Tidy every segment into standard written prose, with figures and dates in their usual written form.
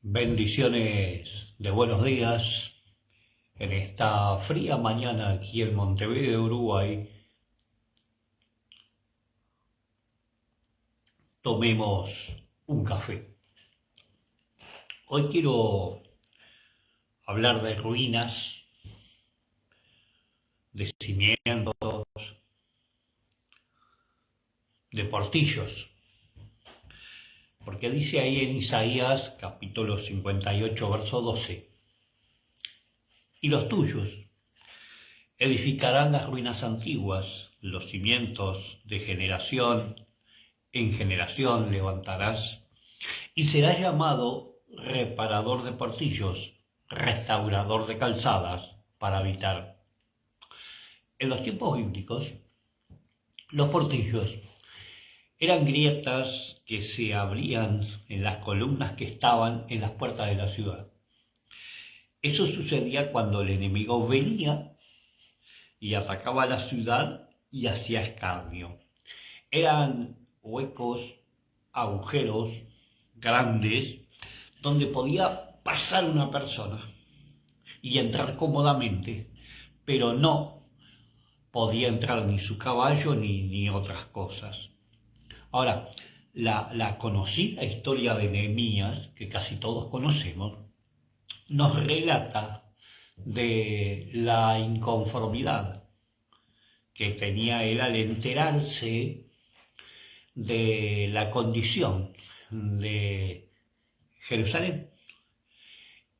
Bendiciones de buenos días en esta fría mañana aquí en Montevideo, Uruguay. Tomemos un café. Hoy quiero hablar de ruinas, de cimientos, de portillos. Porque dice ahí en Isaías capítulo 58, verso 12, y los tuyos edificarán las ruinas antiguas, los cimientos de generación en generación levantarás, y serás llamado reparador de portillos, restaurador de calzadas para habitar. En los tiempos bíblicos, los portillos eran grietas que se abrían en las columnas que estaban en las puertas de la ciudad. Eso sucedía cuando el enemigo venía y atacaba la ciudad y hacía escarnio. Eran huecos, agujeros grandes donde podía pasar una persona y entrar cómodamente, pero no podía entrar ni su caballo ni otras cosas. Ahora, la conocida historia de Nehemías, que casi todos conocemos, nos relata de la inconformidad que tenía él al enterarse de la condición de Jerusalén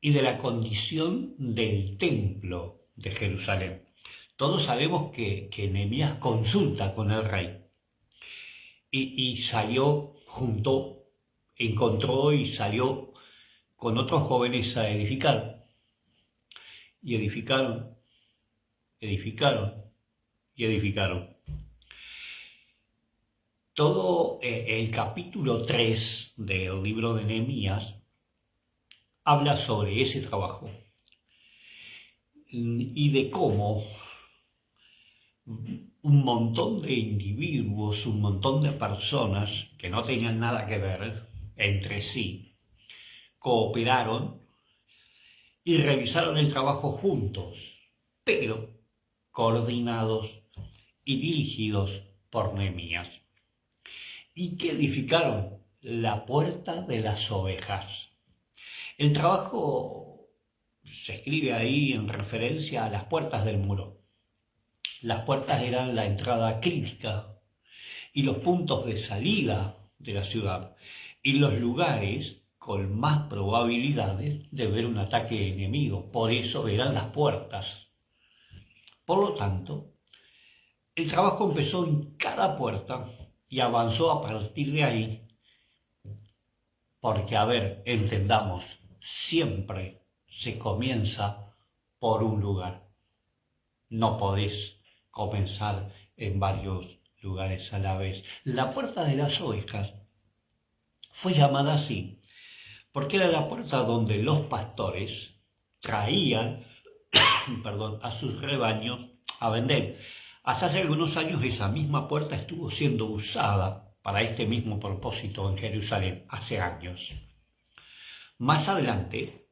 y de la condición del templo de Jerusalén. Todos sabemos que Nehemías consulta con el rey y salió encontró y salió con otros jóvenes a edificar. Y edificaron y edificaron. Todo el capítulo 3 del libro de Nehemías habla sobre ese trabajo y de cómo un montón de individuos, un montón de personas que no tenían nada que ver entre sí, cooperaron y realizaron el trabajo juntos, pero coordinados y dirigidos por Nehemías. ¿Y que edificaron? La puerta de las ovejas. El trabajo se escribe ahí en referencia a las puertas del muro. Las puertas eran la entrada crítica y los puntos de salida de la ciudad y los lugares con más probabilidades de ver un ataque enemigo. Por eso eran las puertas. Por lo tanto, el trabajo empezó en cada puerta y avanzó a partir de ahí, porque, entendamos, siempre se comienza por un lugar. No podés comenzar en varios lugares a la vez. La puerta de las ovejas fue llamada así, porque era la puerta donde los pastores traían a sus rebaños a vender. Hasta hace algunos años esa misma puerta estuvo siendo usada para este mismo propósito en Jerusalén, hace años. Más adelante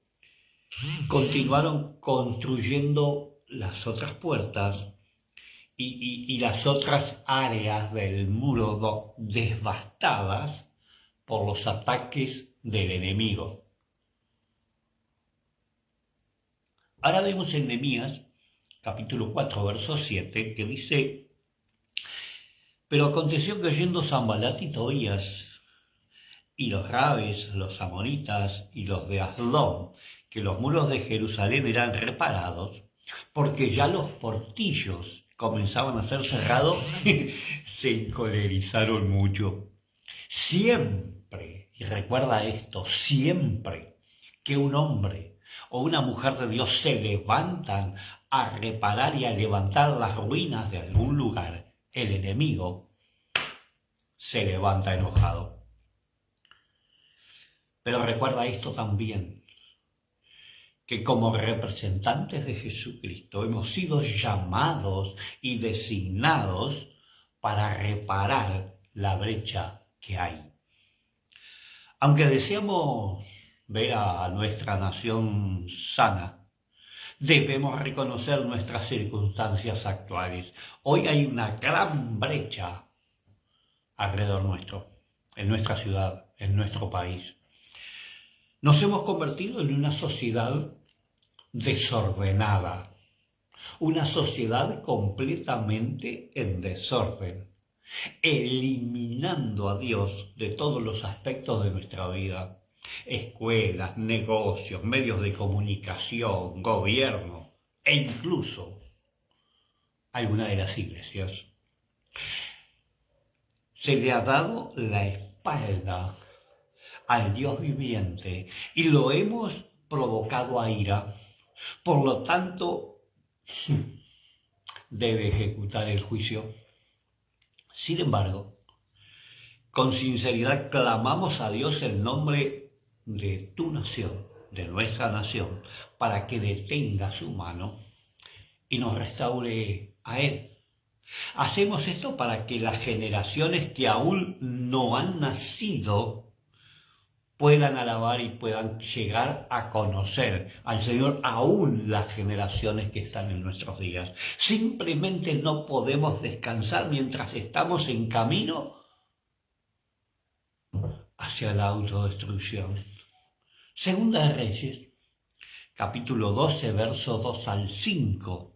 continuaron construyendo las otras puertas y las otras áreas del muro devastadas por los ataques del enemigo. Ahora vemos en Nehemías capítulo 4, verso 7, que dice: pero aconteció que oyendo Sanbalat y Tobías y los rabes, los amonitas y los de Asdod, que los muros de Jerusalén eran reparados, porque ya los portillos comenzaban a ser cerrados, se encolerizaron mucho. Siempre, y recuerda esto, siempre que un hombre o una mujer de Dios se levantan a reparar y a levantar las ruinas de algún lugar, el enemigo se levanta enojado. Pero recuerda esto también, que como representantes de Jesucristo hemos sido llamados y designados para reparar la brecha que hay. Aunque deseamos ver a nuestra nación sana, debemos reconocer nuestras circunstancias actuales. Hoy hay una gran brecha alrededor nuestro, en nuestra ciudad, en nuestro país. Nos hemos convertido en una sociedad desordenada, una sociedad completamente en desorden, eliminando a Dios de todos los aspectos de nuestra vida. Escuelas, negocios, medios de comunicación, gobierno e incluso alguna de las iglesias. Se le ha dado la espalda al Dios viviente y lo hemos provocado a ira. Por lo tanto, debe ejecutar el juicio. Sin embargo, con sinceridad clamamos a Dios el nombre de tu nación, de nuestra nación, para que detenga su mano y nos restaure a Él. Hacemos esto para que las generaciones que aún no han nacido puedan alabar y puedan llegar a conocer al Señor, aún las generaciones que están en nuestros días. Simplemente no podemos descansar mientras estamos en camino hacia la autodestrucción. Segunda de Reyes, capítulo 12, verso 2 al 5.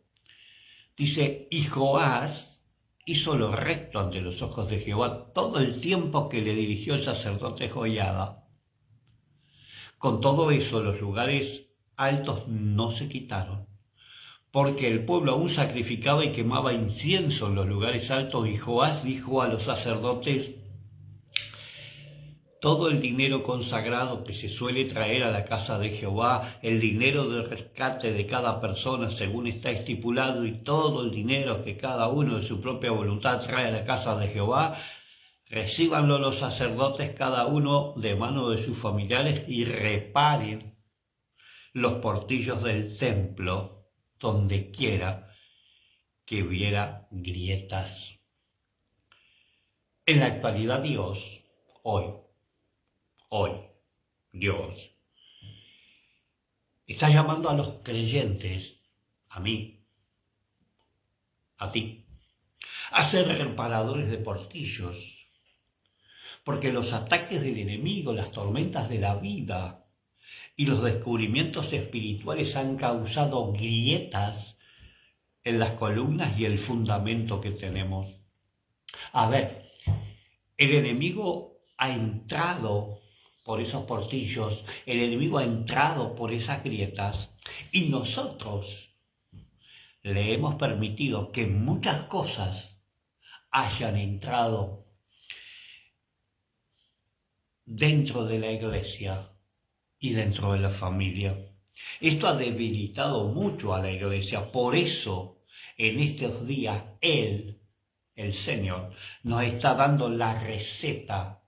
Dice, y Joás hizo lo recto ante los ojos de Jehová todo el tiempo que le dirigió el sacerdote Joiada. Con todo eso, los lugares altos no se quitaron, porque el pueblo aún sacrificaba y quemaba incienso en los lugares altos, y Joás dijo a los sacerdotes, todo el dinero consagrado que se suele traer a la casa de Jehová, el dinero del rescate de cada persona según está estipulado, y todo el dinero que cada uno de su propia voluntad trae a la casa de Jehová, recíbanlo los sacerdotes cada uno de mano de sus familiares y reparen los portillos del templo donde quiera que hubiera grietas. En la actualidad Dios, hoy, Dios está llamando a los creyentes, a mí, a ti, a ser reparadores de portillos, porque los ataques del enemigo, las tormentas de la vida y los descubrimientos espirituales han causado grietas en las columnas y el fundamento que tenemos. A ver, el enemigo ha entrado por esos portillos, el enemigo ha entrado por esas grietas y nosotros le hemos permitido que muchas cosas hayan entrado dentro de la iglesia y dentro de la familia. Esto ha debilitado mucho a la iglesia, por eso en estos días Él, el Señor, nos está dando la receta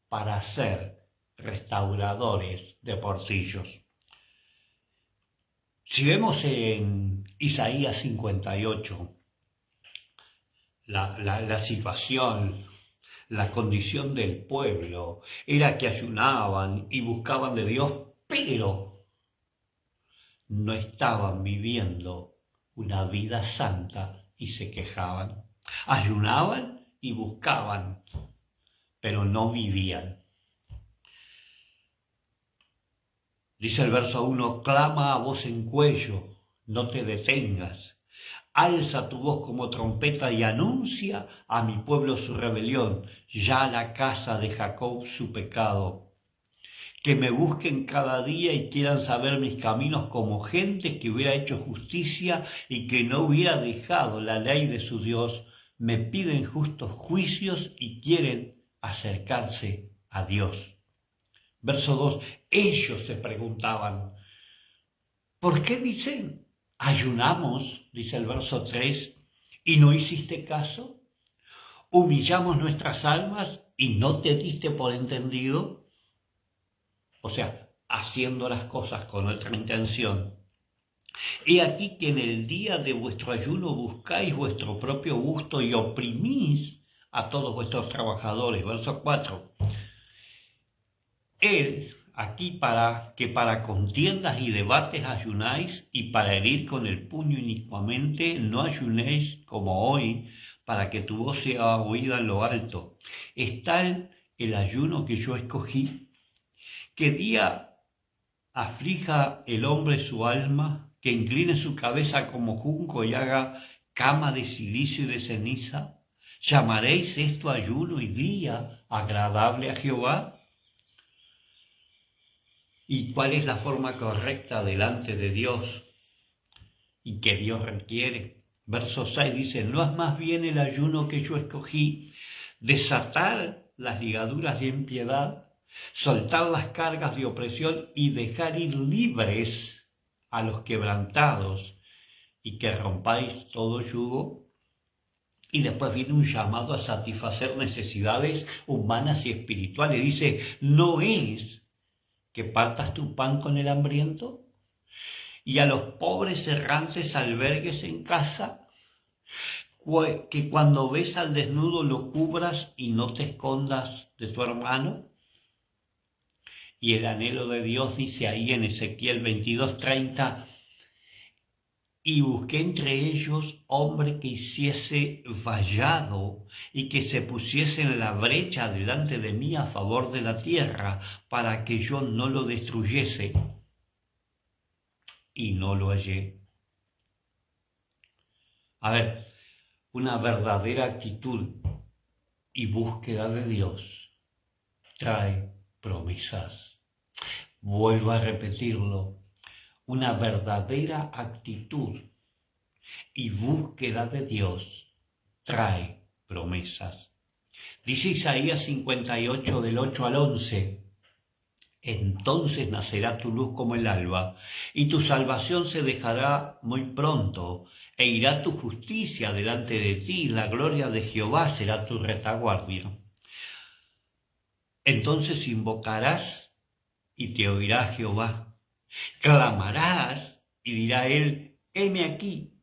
para ser restauradores de portillos. Si vemos en Isaías 58, la situación, la condición del pueblo, era que ayunaban y buscaban de Dios, pero no estaban viviendo una vida santa y se quejaban. Ayunaban y buscaban, pero no vivían. Dice el verso 1, clama a voz en cuello, no te detengas. Alza tu voz como trompeta y anuncia a mi pueblo su rebelión, ya la casa de Jacob su pecado. Que me busquen cada día y quieran saber mis caminos como gente que hubiera hecho justicia y que no hubiera dejado la ley de su Dios. Me piden justos juicios y quieren acercarse a Dios. Verso 2, ellos se preguntaban, ¿por qué dicen? Ayunamos, dice el verso 3, y no hiciste caso. Humillamos nuestras almas y no te diste por entendido. O sea, haciendo las cosas con otra intención. He aquí que en el día de vuestro ayuno buscáis vuestro propio gusto y oprimís a todos vuestros trabajadores. Verso 4. Él, aquí para contiendas y debates ayunáis, y para herir con el puño inicuamente no ayunéis como hoy, para que tu voz sea oída en lo alto. Es tal el ayuno que yo escogí, que día aflija el hombre su alma, que incline su cabeza como junco y haga cama de silicio y de ceniza. ¿Llamaréis esto ayuno y día agradable a Jehová? ¿Y cuál es la forma correcta delante de Dios y que Dios requiere? Verso 6 dice, no es más bien el ayuno que yo escogí, desatar las ligaduras de impiedad, soltar las cargas de opresión y dejar ir libres a los quebrantados, y que rompáis todo yugo. Y después viene un llamado a satisfacer necesidades humanas y espirituales. Dice, no es que partas tu pan con el hambriento y a los pobres errantes albergues en casa, que cuando ves al desnudo lo cubras y no te escondas de tu hermano. Y el anhelo de Dios dice ahí en Ezequiel 22:30, y busqué entre ellos hombre que hiciese vallado y que se pusiese en la brecha delante de mí a favor de la tierra, para que yo no lo destruyese, y no lo hallé. A ver, una verdadera actitud y búsqueda de Dios trae promesas. Vuelvo a repetirlo. Una verdadera actitud y búsqueda de Dios trae promesas. Dice Isaías 58 del 8 al 11, entonces nacerá tu luz como el alba, y tu salvación se dejará muy pronto, e irá tu justicia delante de ti, y la gloria de Jehová será tu retaguardia. Entonces invocarás y te oirá Jehová. Clamarás y dirá él, heme aquí.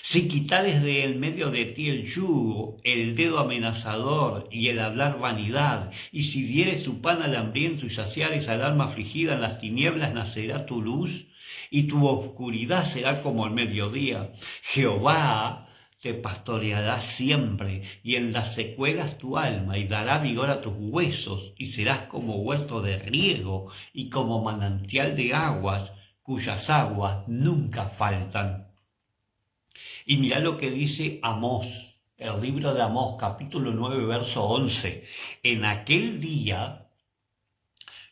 Si quitares de en medio de ti el yugo, el dedo amenazador y el hablar vanidad, y si dieres tu pan al hambriento y saciares al alma afligida, en las tinieblas nacerá tu luz, y tu oscuridad será como el mediodía. Jehová te pastoreará siempre, y en las secuelas tu alma, y dará vigor a tus huesos, y serás como huerto de riego, y como manantial de aguas, cuyas aguas nunca faltan. Y mirá lo que dice Amós, el libro de Amós, capítulo 9, verso 11. En aquel día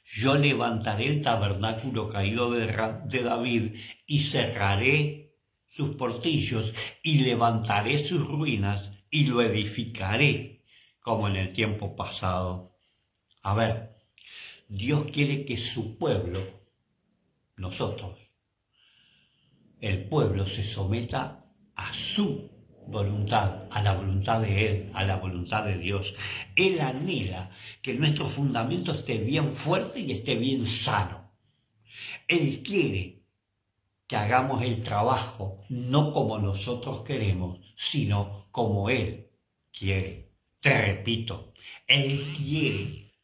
yo levantaré el tabernáculo caído de David, y cerraré sus portillos, y levantaré sus ruinas, y lo edificaré como en el tiempo pasado. A ver, Dios quiere que su pueblo, nosotros, el pueblo, se someta a su voluntad, a la voluntad de Él, a la voluntad de Dios. Él anhela que nuestro fundamento esté bien fuerte y esté bien sano. Él quiere que hagamos el trabajo no como nosotros queremos, sino como Él quiere. Te repito, Él quiere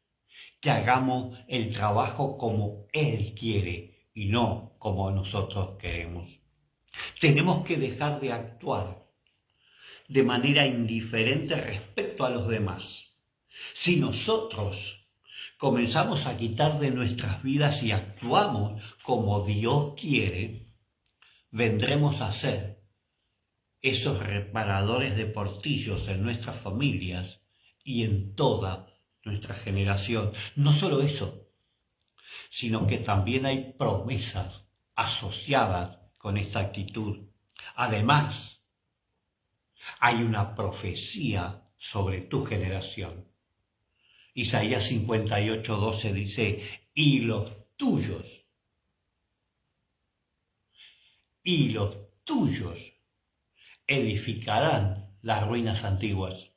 que hagamos el trabajo como Él quiere y no como nosotros queremos. Tenemos que dejar de actuar de manera indiferente respecto a los demás. Si nosotros comenzamos a quitar de nuestras vidas y actuamos como Dios quiere, vendremos a ser esos reparadores de portillos en nuestras familias y en toda nuestra generación. No solo eso, sino que también hay promesas asociadas con esta actitud. Además, hay una profecía sobre tu generación. Isaías 58:12 dice, y los tuyos edificarán las ruinas antiguas.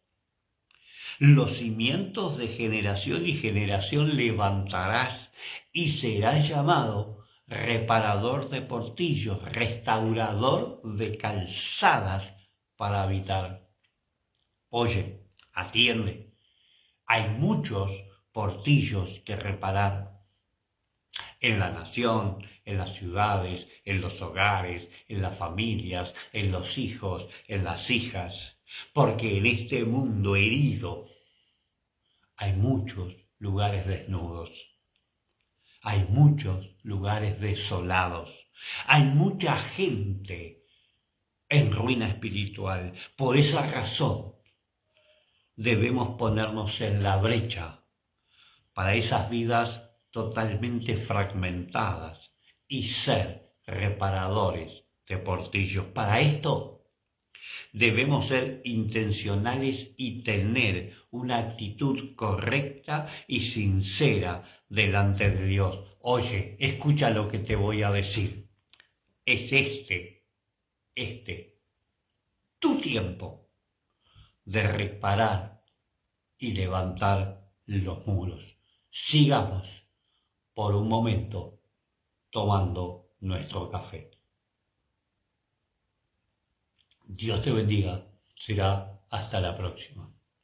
Los cimientos de generación y generación levantarás, y serás llamado reparador de portillos, restaurador de calzadas para habitar. Oye, atiende, hay muchos portillos que reparar. en la nación, en las ciudades, en los hogares, en las familias, en los hijos, en las hijas, porque en este mundo herido hay muchos lugares desnudos, hay muchos lugares desolados, hay mucha gente en ruina espiritual. Por esa razón debemos ponernos en la brecha para esas vidas totalmente fragmentadas y ser reparadores de portillos. Para esto debemos ser intencionales y tener una actitud correcta y sincera delante de Dios. Oye, escucha lo que te voy a decir. Es tu tiempo de reparar y levantar los muros. Sigamos por un momento tomando nuestro café. Dios te bendiga. Será hasta la próxima.